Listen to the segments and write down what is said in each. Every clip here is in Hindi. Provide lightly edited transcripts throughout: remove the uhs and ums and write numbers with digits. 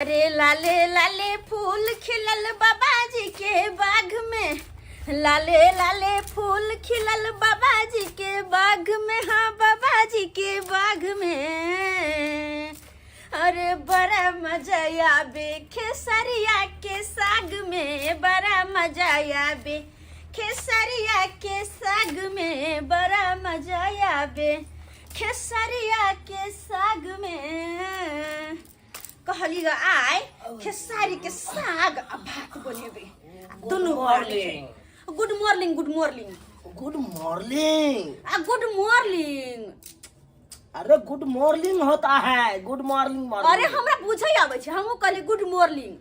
अरे लाले लाले फूल खिलल बाबा जी के बाग में, लाले लाले फूल खिलल बाबा जी के बाग में, हाँ बाबा जी के बाग में। अरे बड़ा मजा आवे खेसरिया के साग में, बड़ा मजा आवे खेसरिया के साग में, बड़ा मजा आवे खेसरिया के साग में। कहलिएगा आय खेसारी के साग आ भात बनेबे दोनों morning. Good morning good morning good morning. Good morning. अरे गुड मॉर्निंग होता है, गुड मॉर्निंग। अरे हमरा बुझे आवे छे, हमहू कहली गुड मॉर्निंग।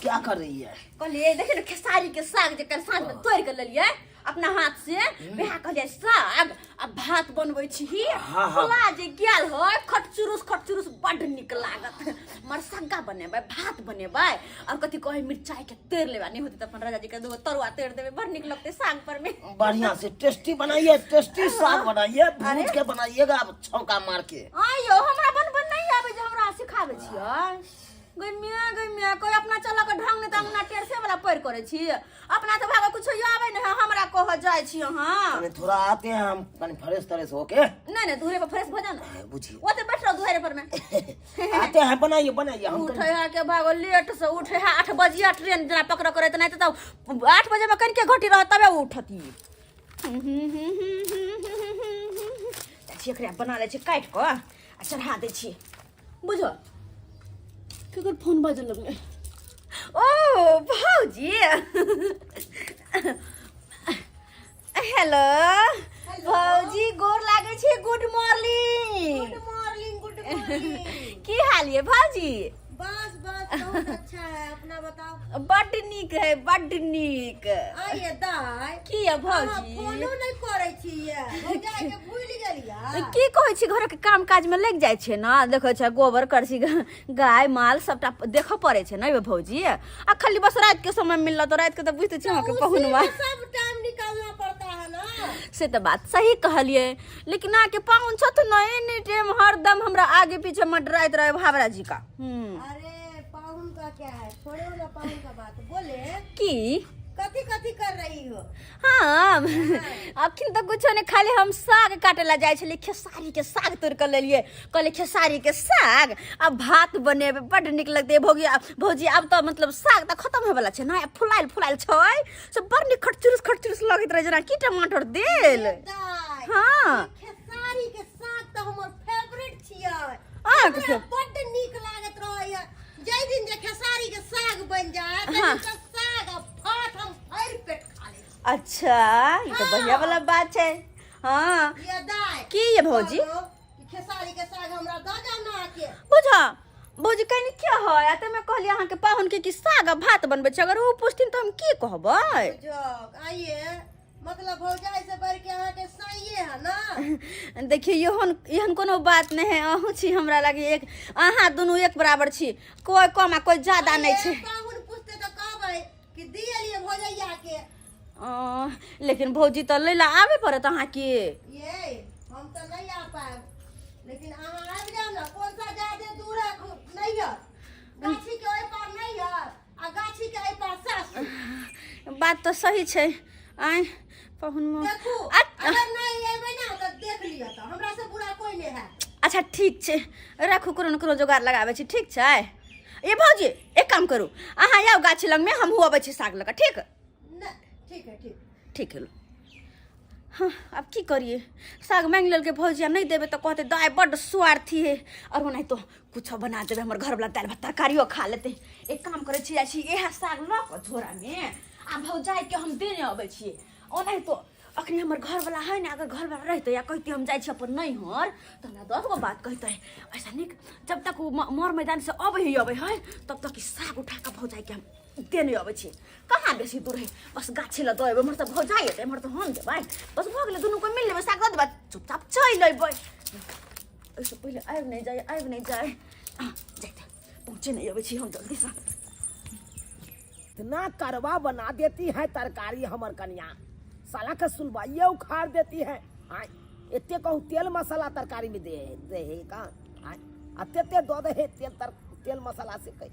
क्या कर रही है? कहलिए देखे ना खेसारी के साग जे कल साँझ में तोड़ के लेलिए अपना हाथ से, बेहा कहलिए साग आ भात बनबै छी। फुला जे गेल हो खटचुरुस बड निक लागत। मरसग्गा बनेबै, भात बनेबै और कथि कहे मिर्चाई के तेर लेबा, नहीं होते त अपन राजा जी के दो तरुआ तेर देबे, बड़ निक लगते साग पर में। बढ़िया से टेस्टी बनाइए, टेस्टी साग बनाइए, भूज के बनाइएगा छौंका मार के। आयो हमरा बनबन नहीं आवे जे हमरा सिखावे छियै। गइमिया कोई अपना चला के ढंग ने त अंगना टेरसे वाला पैर करे छी, अपना तो भागा कुछ आवे न हमरा कह जाय छी। हां अरे थोड़ा आते हैं हम कनी फ्रेश तरह से होके। नहीं दूरे पर फ्रेश भजन बुझी ओते बैठ रहो दुआरे पर में। आते हैं, बनाइए हम। उठे है के भागो लेट से उठे है 8 बजे ट्रेन जना पकड़ करे त नहीं त 8 बजे में कन के घटी रह तबे उठती। अच्छी एकरा बना ले छी, काट के आ चढ़ा दे छी। बुझो केकर फोन बाजल लगले। ओ भौजी हेलो भौजी गोर लागे छी। Good morning. Good morning good morning. की हाल है भौजी? बस बहुत अच्छा है, अपना बताओ। बड नीक है, बड नीक। आइए दाई की है भौजी? फोनो नहीं करे छी ये, हो जाए के भूल गेलिया। की कहै छी, घर के काम काज में लग जाय छै ना, देखै छै गोबर करसी गाय माल सबटा देखऽ पड़े छै ना भौजी। आ खाली बस रात के समय मिलला तो रात के तो बुझते छी हमके पहुनवा सब टाइम निकालना पड़ता है ना। से तो बात सही कहलिए, लेकिन आके पाहुन छत ना एनी टाइम हरदम हमरा आगे पीछे मंडराइत रहे भावरा जी का। अरे पाहुन का क्या है, छोड़ो ना पाहुन का बात। बोले की कथी कथी कर रही हो? हाँ अखिन तो कुछ नहीं, खाली हम साग काटे ला जाए छलिए, खेसारी के साग तोड़ कर लेलिए। कहले खेसारी के साग अब भात बनेबे बड निक लगते भौजी। अब तो मतलब साग तो खत्म होय वाला छै ना, फुलाइल छै सब बड़ निक खटचुरुस लगैत रहे जना की टमाटर देल। हाँ खेसारी के साग तो हमर फेवरेट छियै, बड निक लागत रहैया। जै दिन जे खेसारी के साग बन जाए त साग आ भात हम भर पेट खा ले। अच्छा ये तो बढ़िया वाला बात है। हाँ ये दाई की ये भौजी खेसारी के साग हमरा द जाओ ना के। बुझा भौजी कहीं क्या है या तो मैं कहलिए अहाँ के पाहुन के कि साग आ भात बनबे छै, अगर वो पूछथिन तो हम की कहबै? जोक आइए मतलब भौजाई से बढ़ के अहाँ के सहिए है ना। देखिए यहन कोनो बात नहीं है, अहू छी हमरा लगे एक, अहाँ दोनों एक बराबर छी, कोई कम आ कोई ज्यादा नहीं छै। पाहुन पूछते तो कहबै कि दियलिए भौजैया के। लेकिन भौजी तो लैला आवे पड़त अहाँ के। ये हम तो नहीं आ पाए, लेकिन अहाँ आबि जाओ ना। कौन सा ज्यादा दूर है नहीं है, गाछी के ओइ पार नहीं है आ गाछी के ओइ पार सासु। बात तो सही छै। आय पाहुन देखू अगर नहीं एबै ना तो देख लिया, तो हमरा से बुरा कोई नहीं है। अच्छा ठीक छै, रखू कोनो जोगाड़ लगाबै छी, ठीक छै। ये भौजी एक काम करू, अहाँ आउ गाछी लग में, हम अबै छी साग लगा। ठीक ठीक है ठीक है। हाँ अब की करिए, साग मांग लेल के भौजिया नहीं देवे तो कहते दाई बड स्वार्थी है, और नहीं तो कुछ बना देवे, हमर घर वाला दाल भात तरकारियो खा लेते। एक काम करे छी यह साग ल के झोरा में आ भौजाई के हम देने अबै छी। और नहीं तो अखनी हमर घर वाला है ना, अगर घर वाला रहते या कहते हम जाय छी अपन नैहर तो हमरा 10 गो बात कहते है। ऐसा नहीं जब तक वो मोर मैदान से अबै है तब तक साग उठा के भौजाई के हम देने अबै छी। कहाँ बेसी दूर है, बस गाछी ल देबै, हमर त भौजाई हेतै, हमर त हम देबै, बस भ गेलै, दुनू कोई मिल लेबै, साग द देबै, चुपचाप चलि अयबै। ऐसे पहले आबि नहीं जाए जाते पहुँचे नहीं अबै छी हम जल्दी से। इतना करवा बना देती है तरकारी हमर कन्या, साला का सुलवाइया उखाड़ देती है। इतने कहूँ तेल मसाला तरकारी में दे है का, अत्ते दो दे तेल तेल मसाला से कही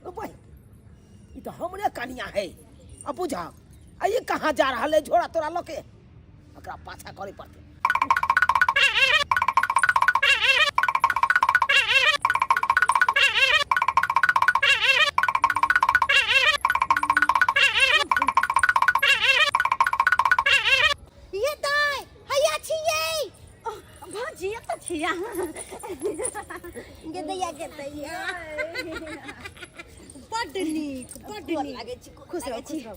तो भाई ये तो हमरे कनिया है। अब बुझा ये कहाँ जा रहा है झोड़ा तोड़ा लोके अकरा पाछा करे पड़ते। ये दाय हैया छियै भौजी एत छिया गे दैया बड्ड नीक बड्ड गोर नीक लागै छी खुश रह खुश रह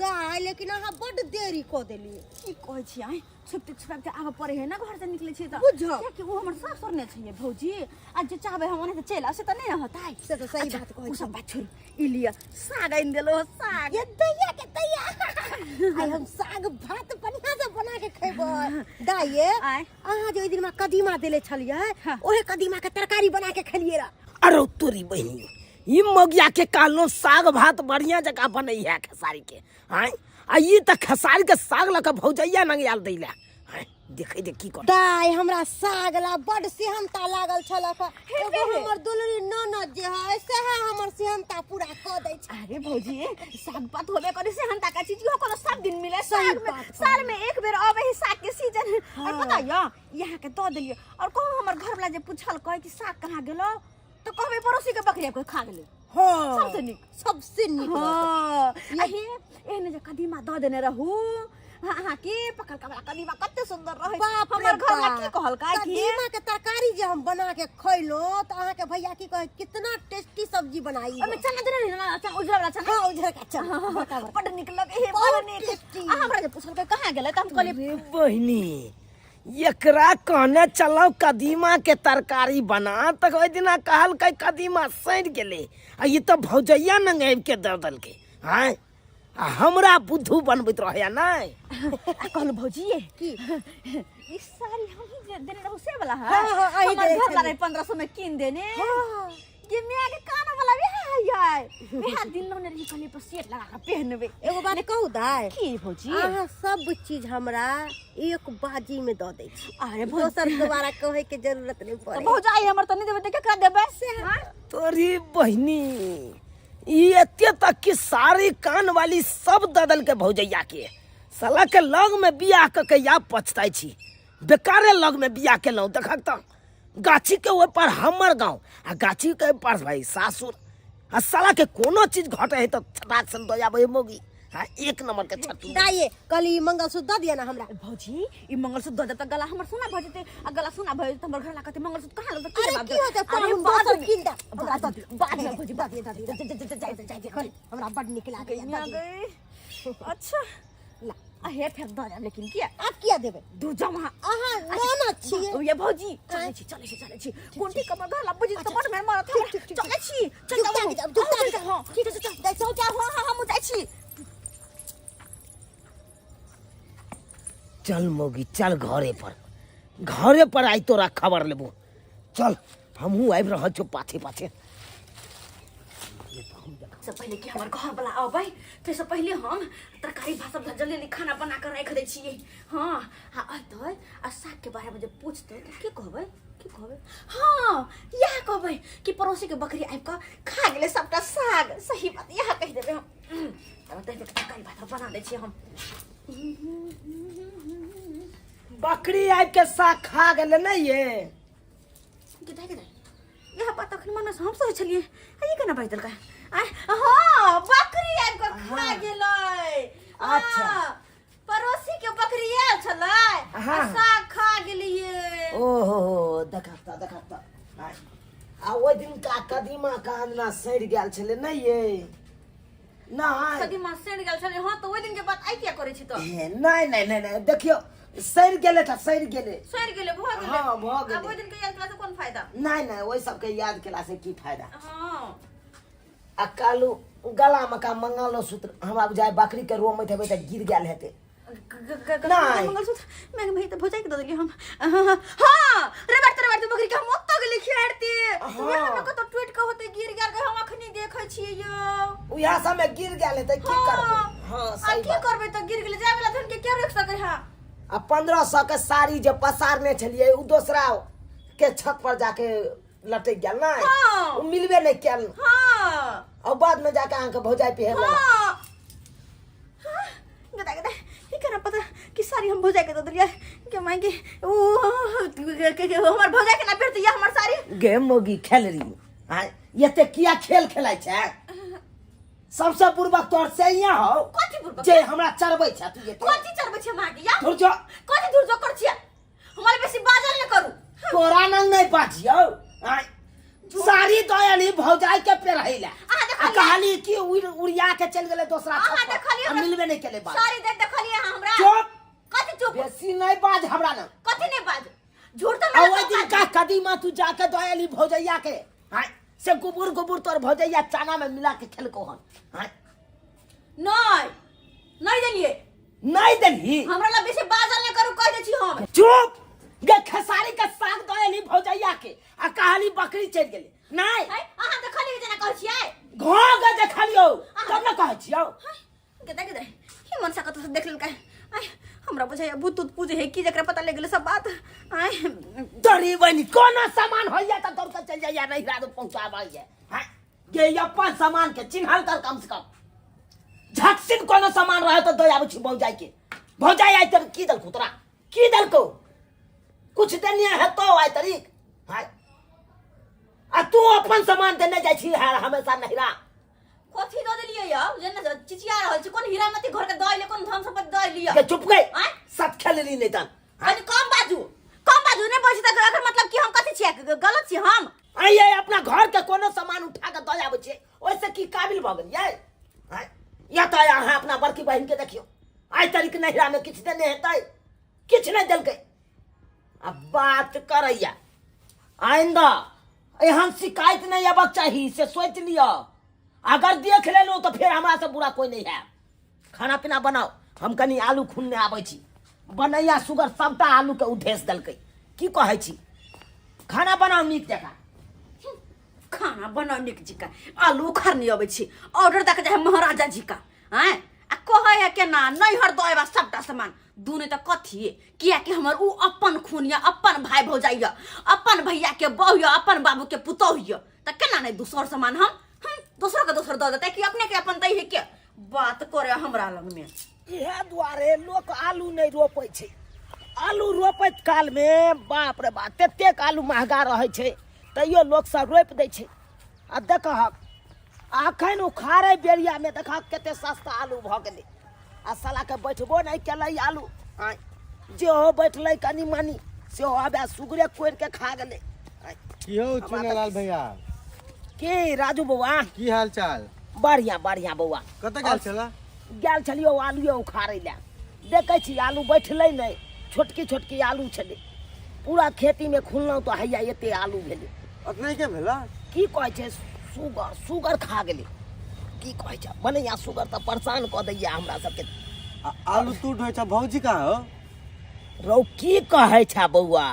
दाय लेकिन अहाँ बड्ड देरी कऽ देलियै की कहै छी आइ छुपते छुपते आबऽ पड़े है ना घर से निकले छी त बुझऽ। कि वो हमर सासुर ने छै भौजी आ जे चाहबे हम ओने चल आसे त नहीं होता से तो सही बात कहै छी। सब बात छोड़ ई लिया साग आइन देलो साग ये दैया आइ हम साग भात बढ़िया से बना के खैबै दाइये। आइ। अहाँ जे ओइ दिन में कदीमा देले छलियै हाँ। ओहे कदीमा के तरकारी बना के खेलियै रा। अरे तोरी बहनी ये मगिया के कालो साग भात बढ़िया जगह बनई है खेसारी के हैं आ ये त खेसारी के साग लक भौजैया नंगयाल दैला हैं देखे दे की कर। दाइ हमरा साग ला बड्ड सेहनता लागल छलक एगो हे। हमर दुलरी ननद जे है से हमर सेहनता पूरा कऽ दै छै। अरे भौजी साग पात होबे करे से हन ताका चीज हो कोनो सब दिन मिले सही साग में बात है। साल में एक बेर आवे ही साग के सीजन और हाँ। पता या यहाँ के दो दिलिए और कहूँ हमर घर वाला जे पूछल कहे कि साग कहाँ गेलो तो कहबे पड़ोसी के बकरिया कोई खा गेले हाँ सबसे नीक सबसे नीक बात। हाँ अहे एहने जे कदीमा दऽ देने रहू अहाँ के पकल कबला कदीमा कते सुंदर रहे बाप रे हमर घर में बाप। की कहल का कि कदीमा के तरकारी जे हम बना के खैलो त अहाँ के भैया की कहे कितना टेस्टी सब्जी बनाई ओमे चना देने रही ना चना उजरा वाला चना हाँ उधर का चल बड़ निक लगे हे बहुत बड़ निक टेस्टी। हमरा जे पूछल कहाँ गेले त हम कहलिए अरे बहनी एकरा कहने चलो कदीमा के तरकारी बना तक ओइ दिना कहल के कदीमा सड़ गेले आ ये तो भौजैया नंगेब के दर्दल के हैं आ हमरा बुद्धू बनबैत रहे नहीं। कहलो भौजी की ई साड़ी हम ही देने रहू से वाला है हाँ, हाँ, अही हमर देने घर वाला छलिए। 1500 में कीन देने हाँ। ये मैं के कान वाला भी है यार बिहा दिन लोने रही कली पर सेट लगा के पहनबे एगो बात कहू दाइ की भौजी अहाँ सब चीज हमरा एक बाजी में दऽ दै छी। अरे भौजी दोसर दोबारा कहे के जरूरत नहीं तो पड़े। भौजाई हमर त नहीं देबे त केकरा देबे से हां तोरी बहनी ये एते तक कि सारी कान वाली सब ददल के भौजैया के साला के लग में बियाह क के या पछताई छी बेकारे लग में बियाह केलौं देखक त गाछी के ऊपर हमर गांव आ गाछी के ऊपर भाई सासुर आ साला के कोनो चीज घटे है तो छटाक सन दो जाबे मोगी हां एक नंबर के छटू दाइये कली मंगलसूत्र दऽ दिया ना हमरा। भौजी ई मंगलसूत्र दे त गला हमर सोना भौजी ते आ गला सोना भौजी हमर घर लाकते मंगलसूत्र कहां लग अरे की होते अरे हम बाद दोसर में कीन दे हमरा दऽ दियो बाद में भौजी दऽ दिया जाय हमरा बड नीक लागैया आ दऽ दिया। गई अच्छा ला हे फेर दऽ जाब लेकिन किया आप किया देबे दू जमा अहाँ ननद छियै ये भौजी चले छी कोंटी कमर घर लब जी तमन में मारत चले छी चल जाओ ठीक है चल जाओ हां हम जाई छी चल मोगी चल घरे पर आई तोरा खबर लेबो चल हमहू आबि रहल छौ पाछे पाछे। से पहले कि हमर घर वाला आबै ते से पहले हम तरकारी भात सब जल्दी खाना बना कर रख दै छियै हां आ अतै आ साग के बारे में जे पूछतै त की कहबै हां यह कहबै कि पड़ोसी के बकरी आबि के खा गेले सबटा साग सही बात यह कह देबै हम तब तक तरकारी भात बना दै छियै हम बकरी आबि के साग खा गेले नहीं ये किधर यह बात अखन मन से हम सोचै छलिए आ ये केना बाजि देलकै आय हां बकरी आबि के खा गेलै अच्छा। पड़ोसी के बकरी आयल छलै हाँ। आ साग खा गेलिए ओहो देखता आ ओइ दिन का कदीमा का अंदना सड़ गेल छले नहीं ये नहीं कदीमा सड़ गेल छलै हां तो ओइ दिन के बात आइ किया करै छी त नहीं देखियो सड़ गेले त सड़ गेले सड़ गेलै भ गेलै हाँ, भ गेलै। अब ओइ दिन के याद केला से कोन फायदा नहीं ओइ सब के याद केला से की फायदा हां आ कालू गला में का मंगलो सूत्र हमरा बुझाय बकरी के रोम में हेबे त गिर गेल हेते नहीं। मंगलसूत्र मैं भाई तो भोजाई के दे दिए हम हां रे बात बकरी के हम ओत्तो गेली खियारती हाँ। हम को तो ट्वीट के होते गिर गेल के हम अखनी देखै छियै यो उहा सब में गिर गेल हेते की करबे हां आ सही की बात करबै त गिर गेलै जाय वाला धन के क्या रख सकै हां आ 1500 के साड़ी जे पसारने छलिए उ दूसरा के छत पर जाके लटक गेल ना हाँ। उ मिलबे नहीं कैल हाँ और बाद में जाके अहाँ के भौजाई पे हेला हाँ गदा गदा ये केना पता कि सारी हम भौजाई के दे दिया के मांगे ओ हमर भौजाई के ना पेरती या हमर साड़ी गेम मोगी खेल रही हां ये ते किया खेल खेलाय छै सबसे पूर्वक तोर से यहाँ हो कथि पूर्वक जे हमरा चरबै छ तू ये कथि चरबै छै मागे या धुर जो कथि दूर जो कर छिया हमारे बेसी बाजल न करू तोरा नंग नहीं पाछियो हां सारी दयानी भौजाई के पेरहैला आ कहानी की उड़िया के चल गेले दूसरा देखलिए मिलबे नहीं केले बात सारी देख देखलिए हमरा चुप कथि चुप बेसी नहीं बाज हमरा न कथि नहीं बाज झूठ तो आ ओइ दिन का कदीमा तू जाके दयाली भौजैया के हां से गुबुर गुबुर तोर भौजैया चाना में मिला के खेलको हन हां नहीं देलिए नहीं देली हमरा ला बेसी बाजल न करू कह दे छी हम चुप गे खेसारी के साग दयाली भौजैया के आ कहानी बकरी चल गेले नहीं अहाँ देखलिए जना कह छियै घो गे देखलियो तब न कह छियो गदा गदा ही मन सकत से देख लेलकै आय हमरा बुझाय भूत पूजे है की जकरा पता लग गेल सब बात आय तोरी बनी कोनो सामान होइया त दौड़ के चल जाइया नहीं रात पहुंचाबैया हां गे अपन सामान के चिन्हल कर कम से कम झटसिन कोनो सामान रहे तो दया बुझी भौजाई आई त की दल कुतरा की दल को कुछ देने है तो आई तरीक हां आ तू अपन सामान देने जाय छी हमेशा नहिरा कथि द देलिए या जेना चिचिया रहल छी कोन हीरा मती घर के दइ ले कोन धन संपत्ति दइ लिया के चुप गई सब खेल ली नहीं तन कनी कम बाजू ने बजि त एकर मतलब कि हम कथि छियै गलत छी हम आइए अपना घर के कोनो सामान उठा के दऽ आबै छै ओइसे की काबिल भ गेल ये हां या त अहाँ अपना बड़की बहन के देखियो आई तरीक नहिरा में किछ देने हेतै किछ नहीं देलकै अब बात करैया आइंदा एहन शिकायत नहीं आबक चाहिए से सोच लियो अगर देख लेलो तो फिर हमरा से बुरा कोई नहीं है खाना पीना बनाओ हम कनी आलू खूनने आबै छी बनैया सुगर सबटा आलू के उठेस देलकै की कहै छी खाना बनाओ नीक जका खाना बनाओ नीक जिका आलू खरनी अबै छी ऑर्डर दक जाय महाराजा जी का हैं आ कहै है के ना नहीं हर दएबा सबटा सामान दुने त कथि किया कि हमर उ अपन खून या अपन भाई भौजाई या अपन भैया के बहू या अपन बाबू के पुतौह या त केना नहीं दूसर सामान हम दूसरा के दूसर द देते कि अपने के अपन दई है के बात करे हमरा लग में इहे दुआरे लोग आलू नहीं रोपै छै आलू रोपैत काल में बाप रे बाप ततेक आलू महंगा रहै छै तैयो लोग सब रोपि दै छै आ देखहक अखन उखाड़े बेरिया में देखहक कते सस्ता आलू भ गेलै आ साला के बैठबो नहीं केलै आलू जे हो बैठलै कनी मनी से आबे सुगरे कोड़ के खा गेलै कियो चुनालाल भैया की राजू बौआ की हाल चाल बढ़िया बढ़िया बौआ कत गेल छला गेल छलियो आलूए उखाड़ै ले देखै छी आलू बैठलै नहीं छोटकी छोटकी आलू छलै पूरा खेती में खुललौ तो हैया एते आलू भेलै अतनै के भेला की कहै छै सुगर खा गेलै की कहै छै बनैया सुगर त परेशान क दैया हमरा सबके आलू टूट होइ छ भौजी कहाँ हो रौ की कहै छै बौआ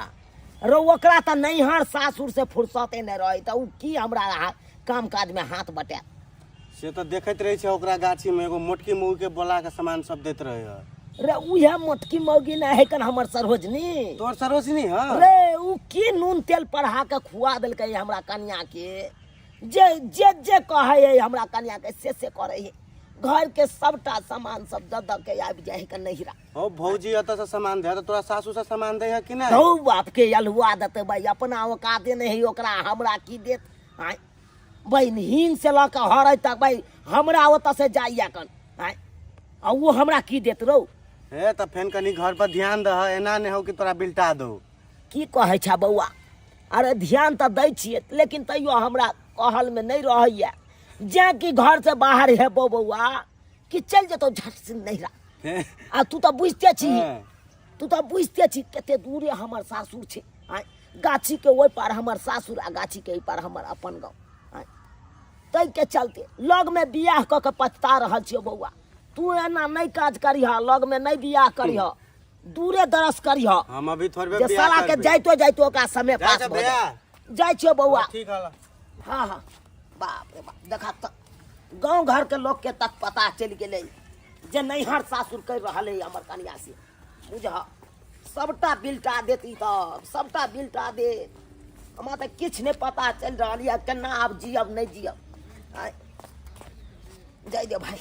रौ ओकरा त नैहर सासुर से फुर्सते नहीं रहै त उ की हमरा काम काज में हाथ बटा से तो देखैत रहे छै ओकरा गाछी में एगो मोटकी मुँह के बोला के सामान सब देत रहे है रे उहे मोटकी मौगी नहीं है कन हमर सरोजनी तोर सरोजनी है रे उ की नून तेल पढ़ा के खुआ देलकै हमरा कन्या के जे जे जे कहै है हमरा कन्या के से करे है घर के सबटा सामान सब द के आबि जाय है नहिरा हो भौजी अत से सामान दे तो तोरा सासू से सामान दे है कि नहीं हौ बाप के अलहुआ देते भाई अपना औकाते नहीं है ओकरा हमरा की देत आय बहन हीन से ल के हरै तक भाई हमरा ओत से जाइया कन आय आ वो हमरा की देत रौ हे त फेन कनी घर पर ध्यान दह एना नहीं हो कि तोरा बिल्टा दो की कहै छ बौआ अरे ध्यान त दै छियै लेकिन तैयो हमरा कहल में नहीं रहैया जे कि घर से बाहर है बौआ कि चल जतो झट से नहिरा आ तू तो बुझते छी तू तो बुझते छी कते दूरे हमर सासुर छै आय गाछी के ओइ पार हमर सासुर आ गाछी के ई पार हमर अपन गाँव आय तै के चलते लग में बियाह क के पछता रहल छियो बौआ तू एना नहीं काज करिह लग में नहीं बियाह करिह दूरे दरस करिह हम अभी थोड़बे जे साला के जाइतो जाइतो ओकरा समय पास भ जाय छियो बौआ ठीक हला हाँ हाँ बाप रे बाप देखा त गाँव घर के लोग के तक पता चल गेलै जे नैहर सासुर कर रहल है हमर कनिया से बुझ सबटा बिल्टा देती तब सबटा बिल्टा दे हमरा तो किछ नहीं पता चल रहा है केना अब जियब नहीं जियब। आय जाय दे भाई,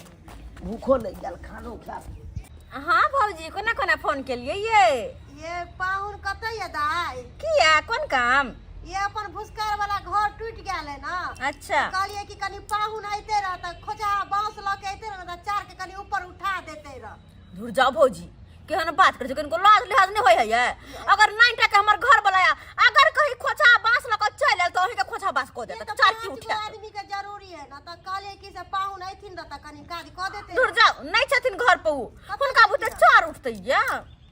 भूखो नहीं गल खानो खा। हाँ भौजी, कोना कोना फोन के लिए ये पाहुन कतै ये दाई? किया कौन काम? ये अपन भुसकार वाला घर टूट गेल है ना। अच्छा कहलिए कि कनी पाहुन आइते रह त खोजा बांस ल के आइते रह त चार के कनी ऊपर उठा देते रह। दूर जाओ भौजी, केहन बात करे किनको लाज लिहाज नहीं होय है। अगर 9 टका हमर घर बनाया, अगर कहीं खोछा बांस लक चल आयल तो ओही के खोछा बांस को देत चार की उठा। आदमी के जरूरी है ना त कहलिए कि से पाहुन आइथिन त कनी काज क देते। दूर जाओ, नहीं छथिन घर पे उ, हुनका बुते चार उठतै या।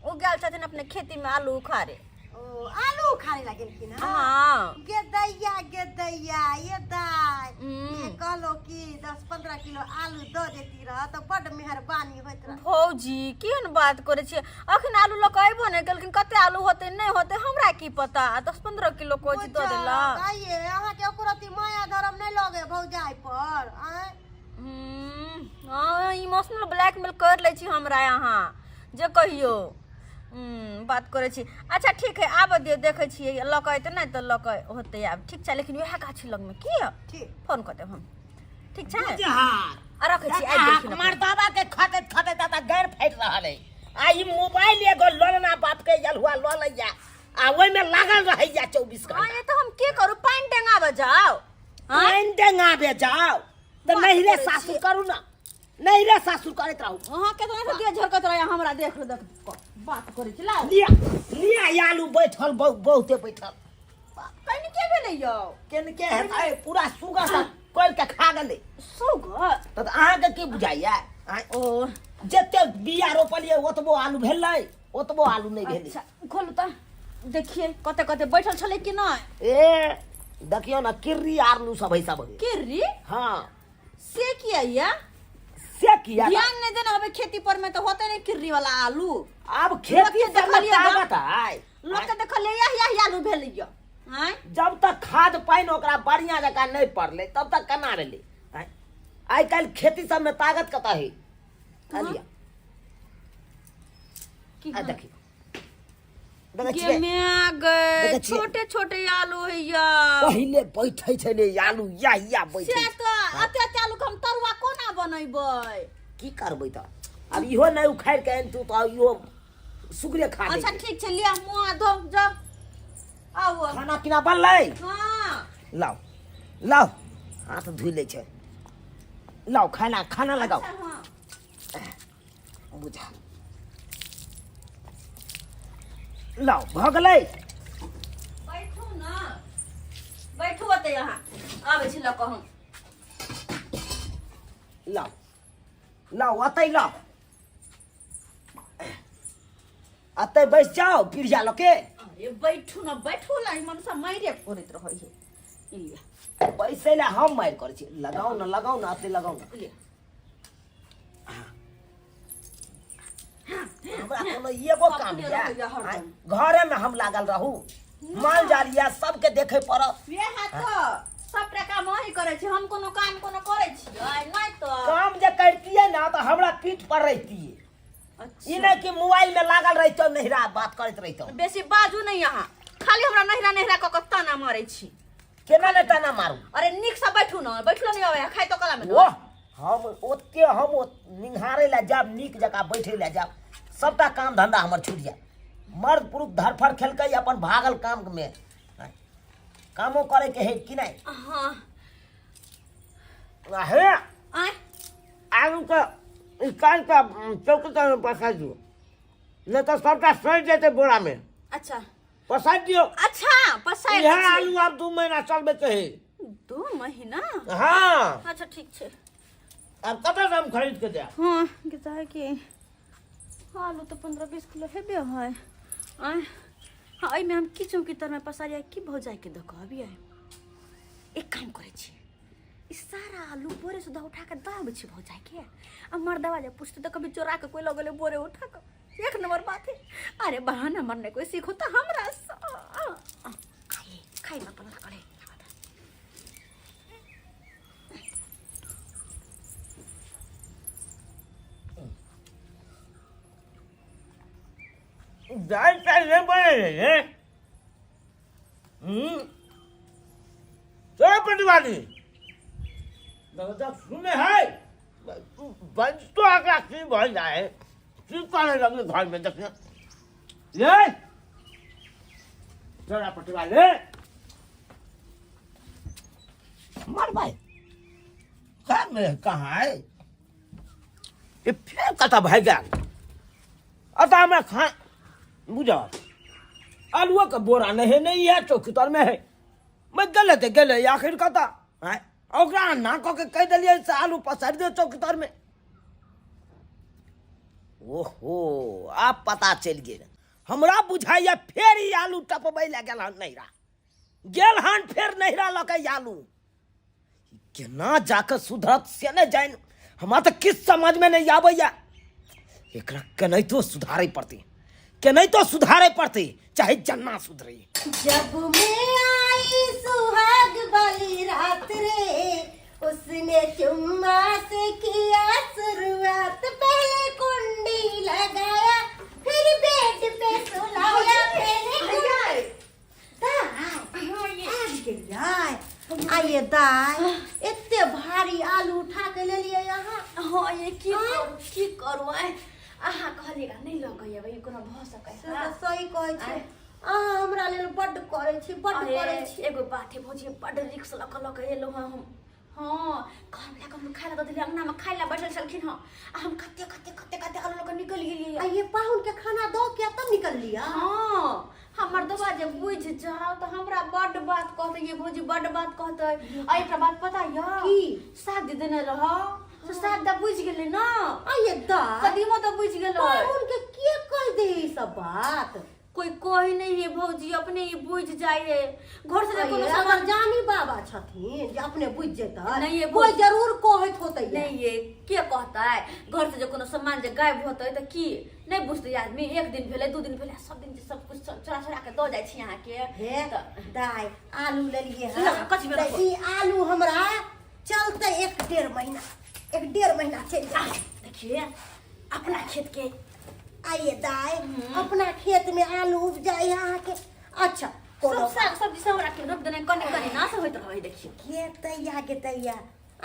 ओ गेल छथिन अपने खेती में आलू उखाड़े। ओ आलू खाने लगे कि ना? हाँ गे दैया ये दाई ये कहलो कि 10-15 किलो आलू दो देती रह तो बड़ मेहरबानी होत रह। भौजी केहन बात करे छियै, अखन आलू लक अइबो नहीं केलखिन, कते आलू होते नहीं होते हमरा की पता। 10-15 किलो कोची दो देला। दाइये अहाँ के ओकरती माया धरम नहीं लगे भौजाई पर। आय हां इमोशनल ब्लैकमेल कर ले छी हमरा यहाँ जे कहियो। बात करे छी। अच्छा ठीक है, आब दियो देखे छियै लक अइते नहीं तो लक होते आब। ठीक छै, लेकिन वएह गाछी लग में की ठीक फोन कर देब हम। ठीक छै हाँ आ रखे छी। आइ देखिन हमार दादा के खाते खाते दादा गैर फैट रहा है। आ ई मोबाइल एगो लोलना बाप के जलुआ लो लैया आ ओइ में लागल रहैया 24 घंटा। ये तो हम की करू, पानी डेंगाबे जाओ। पाइन डेंगाबे जाओ तो नहीं रे सासुर करू ना, नहीं रे सासुर करत रहू। हां केतना से दे झरकत रह हमरा देख लो देख बात करे छी। लाओ लिया लिया आलू बैठल बहुते बैठल। कहीं के भेलै यौ? केन के है पूरा सुगा सा कोल के खा गेलै। सुगर तो अहाँ के की बुझाइया? ओ जते बिया रोपलिए ओतबो आलू भेलै, ओतबो आलू नहीं भेलै। अच्छा खोलू त देखिए कते कते बैठल छले कि नहीं। ए देखियो ना किर्री आलू सब है सब। किर्री हाँ से किया या? से किया ध्यान नहीं देना हमें खेती पर में तो होते नहीं किर्री वाला आलू। अब खेती लोग के से देखलिए ना। ताकत है। लोग के देखले यह आलू भेलै या। हैं जब तक खाद पानी ओकरा बढ़िया जका नहीं पड़ले तब तक केना भेलै। आइ काल खेती सब में ताकत कता है। लिया की आ देखियो देखे के छियै में गए देखै छियै। छोटे छोटे आलू है या। पहिले बैठै छले आलू या बैठै। से तो अते आलू के हम तरुआ कोना बनैबै? की करबै त अब इहो नहीं उखाड़ के तू तो इहो सुगरे खा ले। अच्छा ठीक छै, लिया मुंह धो जा। आओ खाना पीना बनलै? हां लाओ लाओ हाथ धुइ ले छै। लाओ खाना खाना लगाओ। बुझा लाओ भ गेलै। बैठू ना, बैठू ओते यहाँ आबै छी लक हम। लाओ लाओ अतै लाओ अतै बैस जाओ पिढ़िया लके। अरे बैठू ना, बैठू ला मन से मारे करत रहै है। लिया पैसे ला हम मार कर छी। लगाओ ना अतै लगाओ ना। लिया हमरा कोनो एगो काम अपने या रहैया हरदम। घरे में हम लागल रहू माल जाल या सबके देखे पड़त। वे हाथ तो सब काम वही करे छी, हम कोनो काम कोनो करे छी नहीं तो। काम जे करतिए ना तो हमरा पीठ पर रहतिए। अच्छा ई नहीं कि मोबाइल में लागल रहितो नहिरा बात करत रहितो। बेसी बाजू नहीं यहाँ, खाली हमरा नहिरा नहिरा क के ताना मारे छी। केना ने ताना मारू? अरे निक से बैठू ना, बैठलो नहीं आवे खाइ तो कला में ओ हम ओते हम निंघारे ला जाब नीक जका बैठे ला जाब सबटा काम धंधा हमर छूट जाए। मर्द पुरुष धरफड़ खेलकै अपन भागल काम में कामो करे के है कि नहीं? हां हे आय आलू का इस कान का चौकी का पसा दियो नहीं तो सबटा सड़ जाते बोरा में। अच्छा पसा दियो। अच्छा पसाई यह आलू आप 2 महीना चलबे के है। 2 महीना? हाँ अच्छा ठीक छे। अब कतऽ से हम खरीद के दे? हाँ कहता है कि आलू तो 15-20 किलो हेबे है। आय हाँ एहिमे हम किचन की तरह पसारिया की भौ जाए के दक अभी आए। एक काम करे छी, ई सारा आलू बोरे से उठा के दाब छी भौ जाए के। अब मर्दवा जब पूछते तो कभी चोरा के कोई लगले बोरे उठा के। एक नंबर बात है। अरे बहाना मरने कोई सीखो तो हमरा खाइए खाई मत पता करे। दाल चाय नहीं बने रे। बानी जब सुने है बंद तो आगे की भर जाए की करे लगे घर में देखने ले जरा पट्टी वाले मर भाई क्या में कहाँ है ये फिर कता भाई गया अतः मैं खा बुझा आलुआ का बोरा नहीं है चौकीदार में है मैं गले आखिर कता है ओकरा ना कह के कह दिलिए से आलू पसार दे चौकीदार में ओहो आप पता चल गए हमरा बुझाइया फिर ही आलू टपबै ले गेल नैरा गेल हन फिर नैरा लके आलू केना जाकर सुधरत से न जान हमरा तो किस समझ में नहीं आबैया एकरा केनाहितो सुधारे पड़ती चाहे जन्ना सुधरे जब मैं आई सुहाग वाली रात रे उसने चुम्मा से किया शुरुआत पहले कुंडी लगाया फिर बेड पे सुलाया आइए दाई इतने भारी आलू उठा के ले लिए यहाँ हाँ ये की करू आए आहा कहलिएगा नहीं लगैया भाई कोनो भ सकै से तो सही कहै छै अहाँ हमरा लेल बड्ड करै छी एगो बात है भौजी बड्ड रिक्स लक एलो हम हाँ घर में हम खाए लगा दिले अंगना में खाए ला बैठल छलखिन हां हम कते आलू लक निकल गेलिए आ ये पाहुन के खाना दो के तब निकल लिया हां हमर दबा जे बुझ जाओ तो हमरा बड्ड बात कहते ये भौजी बड्ड बात कहते आ एकरा बात पता या की साग दे देने रहो तो साग दा बुझ गेले ना आइए दा कदीमो तो बुझ गेलो पाहुन के कह दे ई सब बात कोई कही नहीं है भौजी अपने ही बुझ जाए घर से कोनो अगर जानी बाबा छथिन जे अपने बुझ जेता नहीं ये कोई जरूर कहत होतै नहीं ये के कहता है घर से जो कोनो सामान जे गायब होतै त की नहीं बुझते आदमी एक दिन भेले दू दिन भेले सब दिन सब कुछ चोरा के दो जाय छी यहां के हे दाई आलू ले लिए ना, कथी में रखो? ई आलू हमरा चलते 1.5 महीना चल जाए देखिए अपना खेत के आइए दाई अपना खेत में आलू उपजाए यहाँ के अच्छा सब साग सब्जी सब रख के रोप देने कनी ना से होइत रहै देखिए खेतैया के तैया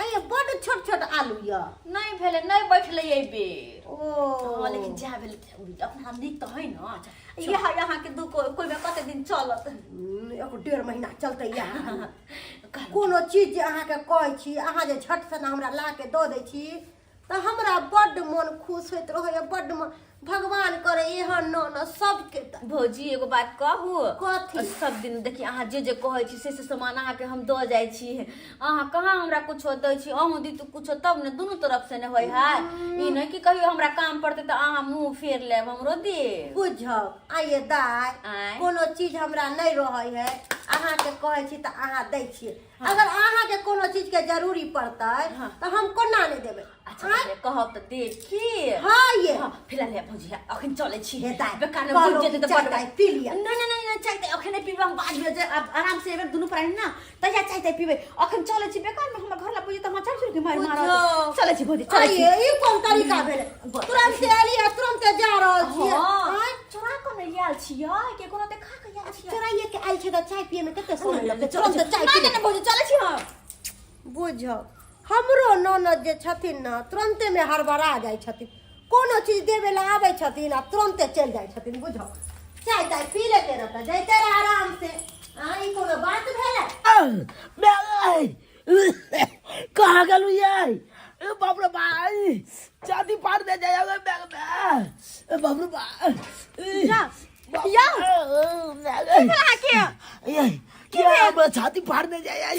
आइए बड़ छोट आलू या नहीं भेले नहीं बैठले ए बेर ओ हां लेकिन जा भेले अपना नीक तो है ना यहाँ के दू कोई में कते दिन चलत 1.5 महीना चलते यहाँ कोनो चीज जे अहाँ के कहै छी अहाँ जे झट से हमरा ला के दो दै छी तो हमरा बड्ड मन खुश होइत रहैया बड्ड मन भगवान करे एहन न सबके भौजी एगो बात कहू कथी सब दिन देखिए अहाँ जे कहै छी से सामान अहाँ के हम दऽ जाइ छी अहाँ कहाँ हमरा कुछो दै छी अहूँ दी तो कुछो तब ने दुनू तरफ से ने होय है ई नहीं कि कहियो हमरा काम पड़ते तो अहाँ मुंह फेर लेब हमरो दे बुझब आइए दाई कोनो चीज हमरा नहीं रहै है अहाँ के कहै छी त अहाँ दै छी अगर अहाँ के कोनो चीज के जरूरी पड़तै त हम कोना नहीं देबै अच्छा कहब त दे की हां ये फिलहाल ले भौजी अखन चले छी हे दाई बेकार में बुझ जेते त दाई पी लिया नहीं चाहते अखन पीबे हम बाद में आराम से एबे दुनू प्राणी ना तया चाहते पीबे अखन चले छी बेकार में हमर घर ला बुझे त हम चार के मार चले छी भौजी चले छी ई कोन तरीका भेले तुरंत से आलिया तुरंत जा रहल छी हां चोरा को नहीं आल छी के कोनो देखा के आल छी चोराइए के आइल छै त चाय पिए में कते समय लगतै तुरंत चाय पी नहीं भौजी चले छी हम बुझ हमरो ननद जे छथिन ना तुरंते में हड़बड़ा जाय छथिन कोनो चीज देवे ला आबै छथिन आ तुरंते चल जाय छथिन बुझो चाय ताय पी लेते रहता जैते रह आराम से ई कोनो बात भेले कहाँ गेलू ये बाप रे भाई चादी पार दे जाएगा बैग में बाप रे भाई क्या छाती फाड़ने जाया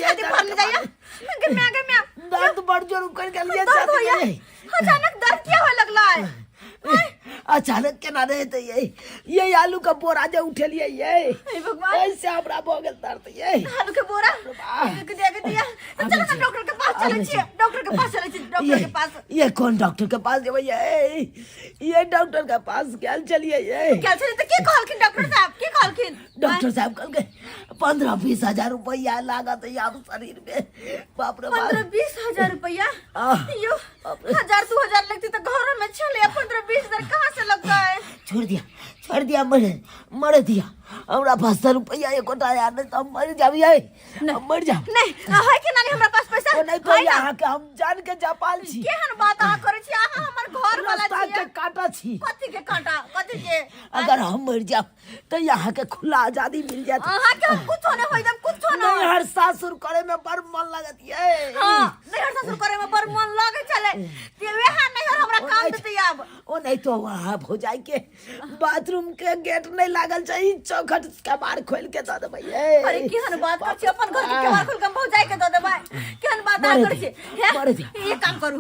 दर्द बढ़ जोर कर अचानक दर्द क्या हो लगला है अचानक के ना रहे तो ये आलू का बोरा जो उठे लिए ये भगवान ऐसे हमरा भोगल दर्द ये आलू के बोरा दे दिया चलो ना डॉक्टर के पास चले छी डॉक्टर के पास ये कौन डॉक्टर के पास जेबै ये डॉक्टर के पास क्या चलिए ये क्या चलिए तो के कहलखिन डॉक्टर साहब कहल के 15-20 हजार रुपया लागत है आप शरीर में बाप रे 15-20 हजार रुपया यो 1000-2000 लगती तो घरों में चले 15-20 हजार कहाँ से लगता है छोड़ छोड़ दिया मर दिया हमरा 500 रुपया एकोटा आया नहीं तो हम मर जाबिए हम मर जा नहीं है कि नहीं हमरा पास पैसा नहीं तो यहाँ के हम जान के जापाल छी केहन बात अहाँ करे छी अहाँ हमर घर वाला रास्ता छी के काटा छी कथी के काटा कथी के अगर हम मर जाब तो यहाँ के खुला आजादी मिल जाती अहाँ के कुछ होने होई जब कुछ होना नहीं हर सासुर करे में बड़ मन लगत है हां नहीं हर सासुर करे में बड़ मन लागे चले ते वेहा नहीं हर हमरा काम देते अब ओ नहीं तो वहाँ हो जाए के बाथरूम के गेट नहीं लागल चाहिए चौखट का बार खोल के दे देबै अरे केहन बात कर छी अपन घर के केवार खोल के भौ जाए के दे देबै केहन बात आ कर छी एक काम करू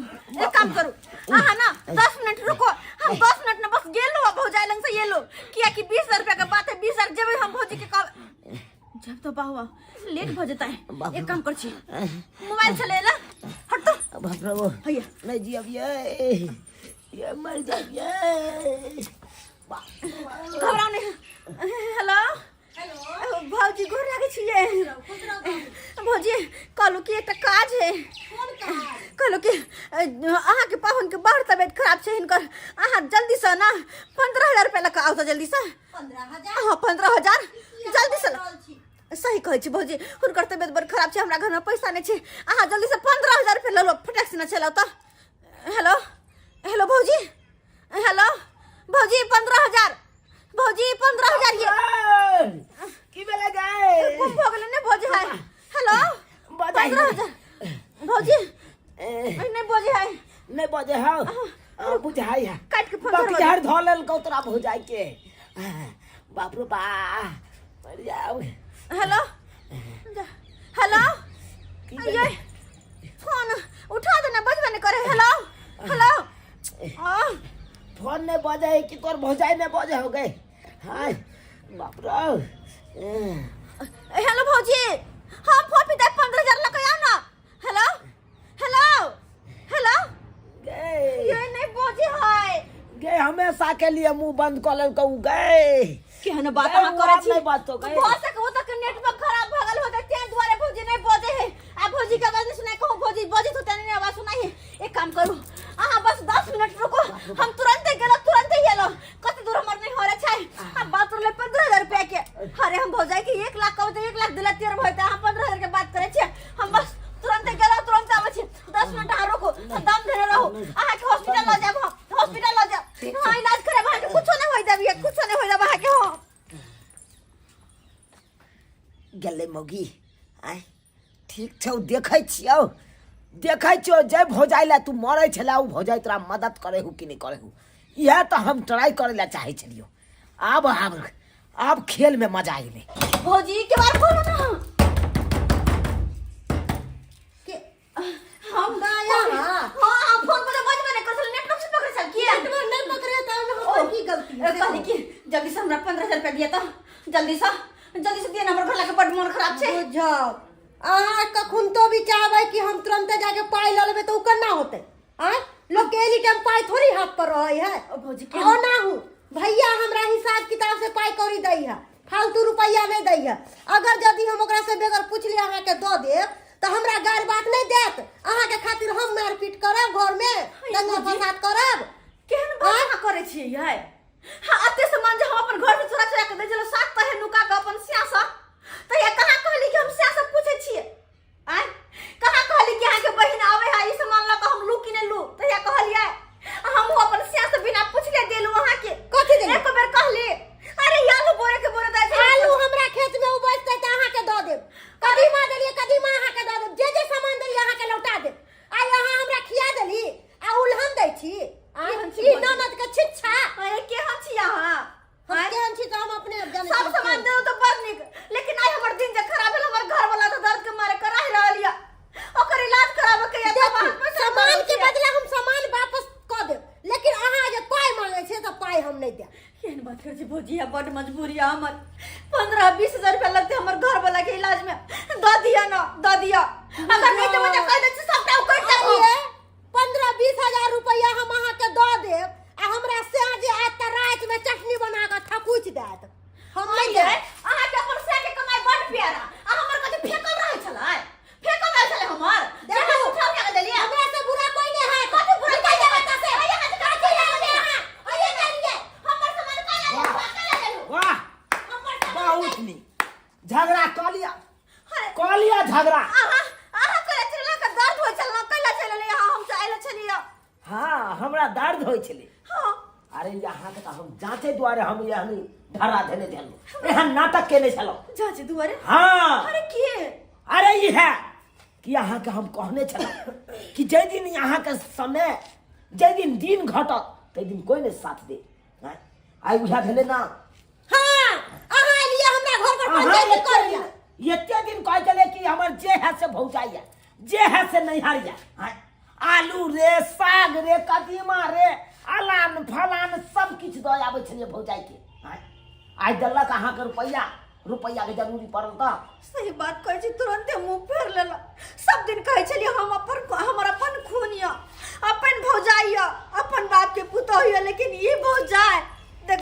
अहाँ ना 10 मिनट रुको हम 10 मिनट में बस गेलो भौ जाए लंग से ये लो किया कि 20000 रुपया के बात है 20000 जेबै हम भौजी के जब तो बाहुआ लेट हो जाता है एक काम कर छी मोबाइल चले ला हट तो बाप रे वो भैया नहीं जी अब ये मर जाइए घबराओ नहीं हेलो हेलो भौजी गोर लागे छिए भौजी कहलू कि एकटा काज है कहलू कि अहाँ के पाहुन के बड़ तबियत खराब छै हिनकर अहाँ जल्दी से ना 15000 रुपया लगा आओ तो जल्दी से 15000 हाँ 15000 जल्दी से सही कहै छी भौजी हुनकर तबियत बड़ खराब छै हमरा घर में पैसा नहीं छै अहाँ जल्दी से 15000 रुपया ल लो फटाक से ना चलाओ तो हेलो हेलो भौजी हेलो भौजी 15000 भौजी 15000 ये की बेला गए गुम हो गेलै ने भौजी है हेलो 15000 भौजी नहीं भौजी है नहीं बजे हो बुझाई है काट के फोन बाकी कर हर धोलल कौतरा हो जाए के बाप रे बा मर जाओ हेलो हेलो ये फोन उठा देना बजबे नहीं करे हेलो हेलो फोन नहीं बजे है कि तोर भौजाई नहीं बजे हो गए हाय बाप रे हेलो भौजी हम फोन पे 15000 लगाया ना हेलो हेलो हेलो गए ये नहीं भौजी है गए हमेशा के लिए मुंह बंद कर ले कहू गए केहन बात अहाँ करे छी नहीं बात तो गए हो सके हो तक नेटवर्क खराब भ गेल होते ते द्वारे भौजी नहीं बजे है आ भौजी के आवाज नहीं सुनाई कहू भौजी बजे तो तने आवाज सुनाई है एक काम करू अहाँ बस 10 मिनट रुको हम तुरंत ही गेलो कते दूर हमर नहीं हो रहा छै हम बात ले 15000 रुपया के अरे हम भौजाई के 1 लाख कहू तो 1 लाख दिला 13 भइते अहाँ 15000 के बात करे छी हम बस तुरंत गेलो तुरंत आबै छी 10 मिनट अहाँ रुको दम धरे रहो अहाँ के हॉस्पिटल ल जाब हम हॉस्पिटल ल जाब हां इलाज करे अहाँ के कुछ नहीं होई देबी कुछ नहीं होई देबा अहाँ के हो गेले मौगी आय ठीक छौ देखै छियौ जय भौजाई ला तू मरै छला उ भौजाई तोरा मदद करे हु कि नहीं करे हु यह तो हम ट्राई करे ला चाहे छलियो अब खेल में मजा आइले भौजी के बार खोलो ना के हम गाया हां फोन पे बज मैंने कसल नेटवर्क से पकड़ चल किया नेटवर्क नहीं पकड़े तो हम की गलती है कहली कि जल्दी से हमरा 15000 रुपया दिया तो जल्दी से दिया हमर घर लाके बड़ मन खराब छै बुझाओ अहाँ कखुन तो भी चाहबै कि हम तुरंत जाके पाई ल लेबै तो केना होतै आय लोग के एनी टाइम पाई थोड़ी हाथ पर रहै है भौजी के ना हूँ भैया हमरा हिसाब किताब से पाई कौड़ी दै है फालतू रुपया नहीं दै है अगर यदि हम ओकरा से बेगर पूछली अहाँ के दऽ देब तो हमरा गार बात नहीं देत अहाँ के खातिर हम मारपीट करब घर में दंगा फसाद करब केहन बात करे छी है हां अते सामान जे हम अपन घर से चोरा के दे जलो सात तहे नुका के अपन सियासत तो ये कहां कहली कि हम सियासत पूछे छिए आय कहां कहली कि अहाँ के बहिन आवे है ई सामान ला के हम लू कि नहीं लू तो ये कहलिए हम अपन सियासत बिना पूछले देलू अहाँ के कथि देलू एक बेर कहली अरे आलू बोरे के बोरे दै आलू हमरा खेत में उपजतै त अहाँ के दऽ देब कदीमा देलिए कदीमा अहाँ के दऽ देब जे सामान देलिए अहाँ के लौटा देब आइ अहाँ हमरा खिया देली आ उल्हन दै छी ई ननद के छिच्छा अरे केहन छी अहाँ हम केहन छी त हम अपने जाने सब सामान दे तो बड़ निक लेकिन आई हमर दिन जे खराब भेल हमर घर वाला तो दर्द के मारे कराहि रहल या ओकर इलाज कराबे के या सामान के बदला हम सामान वापस क देब लेकिन अहाँ जे पाई मांगे छै त पाई हम नहीं देब केहन बात कर छी भौजी है बड़ मजबूरी है हमर 15-20 हजार रुपया लगते हमर घर वाला के इलाज में द दिया अगर नहीं तो मुझे कह दे छी सबटा उकट जाइए 15-20 हजार रुपया हम अहाँ के दऽ देब आ हमरा से जे आज त रात में चटनी बना के थकुच देत हम नहीं देब अहाँ के अपन से के कमाई बड़ प्यारा आ हमर कथि फेकल रहै छलै हमर देखो उठा के देलिए हमरा से बुरा कोई नहीं है कथि बुरा कह देबे त से अरे कथि लगे अहाँ अरे करिए हमर सामान का हाँ हमरा दर्द होइ छले। हाँ अरे यहाँ के हम जांचे द्वारे हम यहाँ धरा देने देलू एहन नाटक केने छलो। जांच दुआरे? हाँ अरे किए? अरे ये है कि यहाँ के हम कहने छलो कि जै दिन यहाँ के समय जै दिन घटत तै दिन कोई ने साथ दे। आई बुझा भेले ना। हाँ अहाँ एलिए हमरा घर पर पंचायत करिया। एते दिन कह चले कि हमर जे है से भौजाइया जे है से नहीं हारिया। आलू रे साग रे कदीमा रे अलान फलान सब किछ द आबै छलिए भौजाई के। आई दलक अहाँ के रुपैया के जरूरी पड़ल त। सही बात कहै छी, तुरंते मुंह फेर लेला। सब दिन कहै छलिए हमर अपन खूनिया अपन भौजाइया अपन बाप के पुतोहिया, लेकिन ये भौजाई देख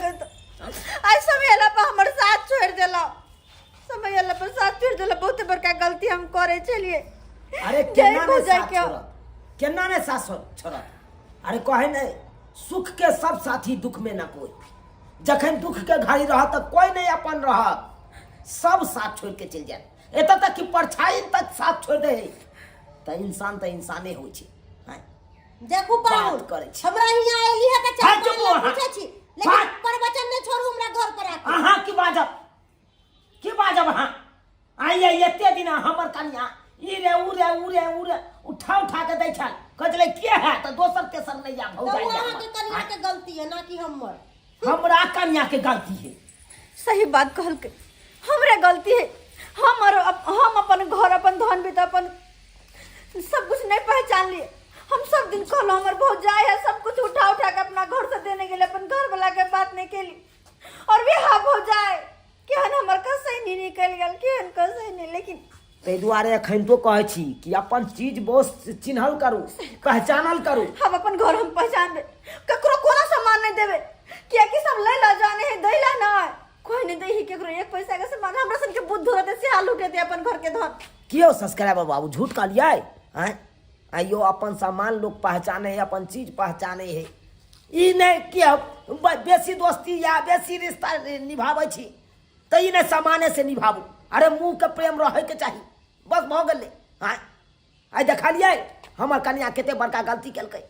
आई समय एला पर हमर साथ छोड़ देला। समय एला पर साथ छोड़ देला। बहुत बड़का गलती हम करे छलिए। अरे केना ने साथ छोड़ केना ने साथ छोड़। अरे कहे नहीं सुख के सब साथी दुख में ना कोई। जखन दुख के घड़ी रह त कोई नहीं अपन रह, सब साथ छोड़ के चल जाए। एत तक कि परछाई तक साथ छोड़ दे त इंसाने होइ छै। देखू पाऊ करे हमरा हिया एली है त चार चुप पूछे छी, लेकिन प्रवचन ने छोड़ू हमरा घर पर आके। अहाँ की बाजब अहाँ आई एते दिन हमर कन्या ई रे उ रे उठा के दै छल कहले के है त दोसर के संग नहीं जा भौजाई। तो अहाँ के कन्या के गलती है ना कि हमर। हमरा कन्या के गलती है। सही बात कहल के हमरे गलती है। हम अपन घर अपन धन भी अपन सब कुछ नहीं पहचान लिए। हम सब दिन कहलो हमर भौजाई है, सब कुछ उठा के अपना घर से देने के लिए अपन घर वाला के बात नहीं केली। और भी हाँ भौजाई केहन हमर कसई नहीं निकल गेल, केहन कसई नहीं। लेकिन तै दुआरे एखन तो कहै छी कि अपन चीज बोस चिन्हल करू पहचानल करू। हम अपन घर हम पहचानबे, ककरो कोनो सामान नहीं देबे। किया कि सब ले ला जाने है दैला ना कोई नहीं दे ही केकरो एक पैसा के सामान। हमरा सन के बुद्धू रहते से हाल उठे अपन घर के धन। कियो सब्सक्राइबर बाबू झूठ कहलिए हैं? आइयो अपन सामान लोग पहचाने है, अपन चीज पहचाने है। ई नहीं कि बेसी दोस्ती या बेसी रिश्ता निभाबै छी त ई नहीं सामाने से निभाबू। अरे मुंह के प्रेम रहे के चाहिए, बस भ गेलै। आई देखलिए हमर कन्या केते बड़का गलती केलकै।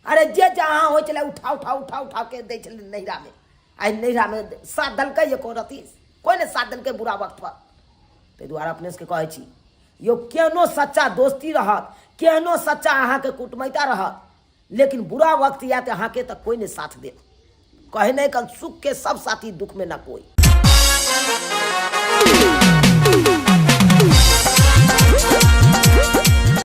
अरे जे जहाँ हो चले उठा के दै छलै नैहरा में। आई नैहरा में साथ दलकै एको रती कोई ने साथ दलकै बुरा वक्त पर। ताहि दुआरे अपने से कहै छी यो केहनो सच्चा दोस्ती रहत, केहनो सच्चा अहाँ के कुटमैता रहत, लेकिन बुरा वक्त या तो अहाँ के तक कोई ने साथ दे। कहे नहीं कल सुख के सब साथी दुख में ना कोई।